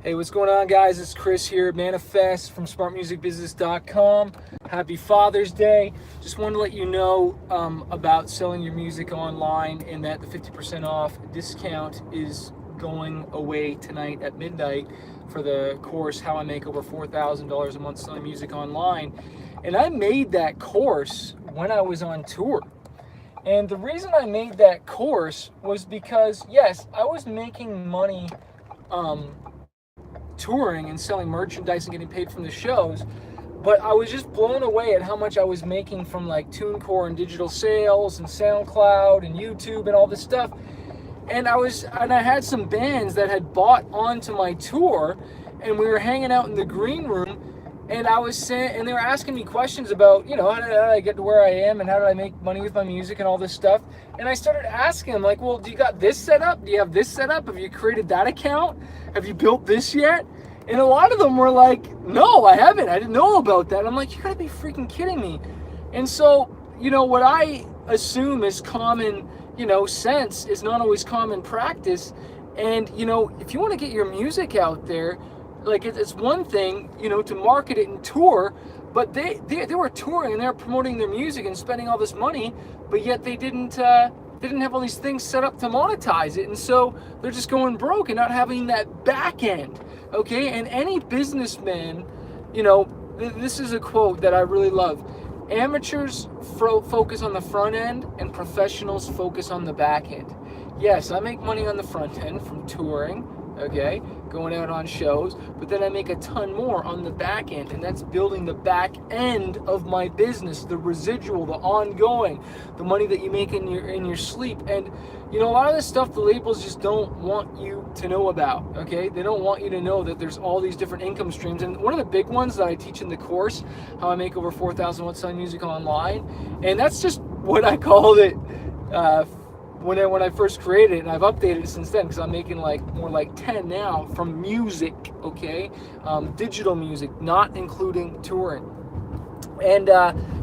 Hey, what's going on, guys? It's Chris here, Manifest from smartmusicbusiness.com. Happy Father's Day. Just wanted to let you know about selling your music online and that the 50% off discount is going away tonight at midnight for the course, How I Make Over $4,000 a Month Selling Music Online. And I made that course when I was on tour. And the reason I made that course was because, yes, I was making money touring and selling merchandise and getting paid from the shows, but I was just blown away at how much I was making from like TuneCore and digital sales and SoundCloud and YouTube and all this stuff. And I had some bands that had bought onto my tour, and we were hanging out in the green room, and I was saying, and they were asking me questions about, how did I get to where I am and how did I make money with my music and all this stuff. And I started asking them, like, well, do you got this set up? Do you have this set up? Have you created that account? Have you built this yet? And a lot of them were like, no, I haven't. I didn't know about that. I'm like, you gotta be freaking kidding me. And so, what I assume is common, sense is not always common practice. And, if you want to get your music out there, like it's one thing, to market it and tour, but they were touring and they're promoting their music and spending all this money, but yet they didn't have all these things set up to monetize it, and so they're just going broke and not having that back end. Okay, and any businessman, this is a quote that I really love: amateurs focus on the front end and professionals focus on the back end. Yes, I make money on the front end from touring, okay, going out on shows, but then I make a ton more on the back end, and that's building the back end of my business, the residual, the ongoing, the money that you make in your sleep. And a lot of this stuff the labels just don't want you to know about, okay? They don't want you to know that there's all these different income streams. And one of the big ones that I teach in the course, How I Make Over $4,000 Month Selling Music Online, and that's just what I called it when I first created it, and I've updated it since then because I'm making more like 10 now from music, okay? Digital music, not including touring. And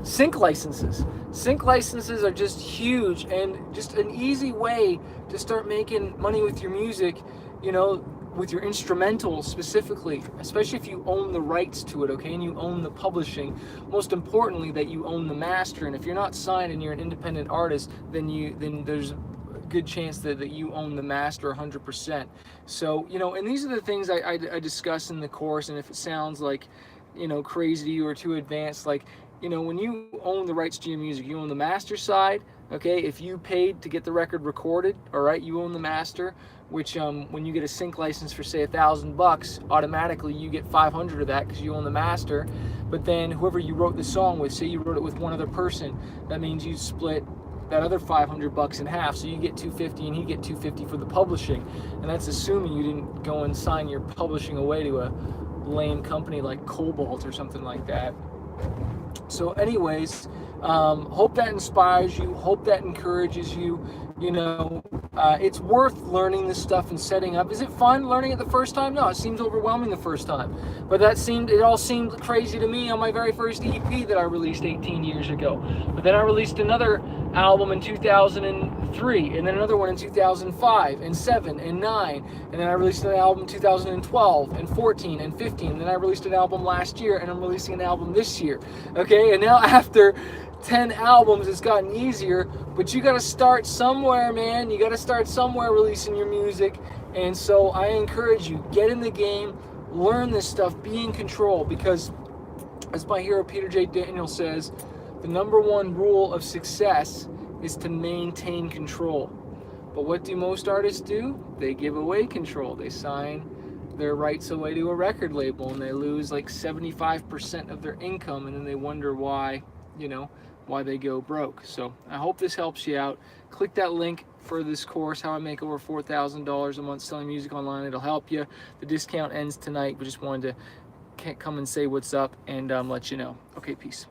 sync licenses. Sync licenses are just huge and just an easy way to start making money with your music, with your instrumentals specifically, especially if you own the rights to it, okay, and you own the publishing. Most importantly, that you own the master. And if you're not signed and you're an independent artist, then there's a good chance that you own the master 100%. So, and these are the things I discuss in the course. And if it sounds like, crazy to you or too advanced, like, when you own the rights to your music, you own the master side, okay? If you paid to get the record recorded, all right, you own the master, which when you get a sync license for, say, $1,000, automatically you get 500 of that because you own the master. But then whoever you wrote the song with, say you wrote it with one other person, that means you split that other $500 in half, so you get $250 and he get $250 for the publishing. And that's assuming you didn't go and sign your publishing away to a lame company like Cobalt or something like that. So anyways, hope that inspires you, hope that encourages you. It's worth learning this stuff and setting up. Is it fun learning it the first time? No, it seems overwhelming the first time. But it all seemed crazy to me on my very first EP that I released 18 years ago. But then I released another album in 2003, and then another one in 2005, and 7, and 9, and then I released an album in 2012, and 14, and 15, and then I released an album last year, and I'm releasing an album this year, okay? And now after 10 albums, it's gotten easier, but you gotta start somewhere, man. You gotta start somewhere releasing your music. And so I encourage you, get in the game, learn this stuff, be in control, because as my hero Peter J. Daniel says, the number one rule of success is to maintain control. But what do most artists do? They give away control. They sign their rights away to a record label, and they lose like 75% of their income, and then they wonder why they go broke. So I hope this helps you out. Click that link for this course, How I Make Over $4,000 a Month Selling Music Online. It'll help you. The discount ends tonight, but just wanted to come and say what's up and let you know. Okay, peace.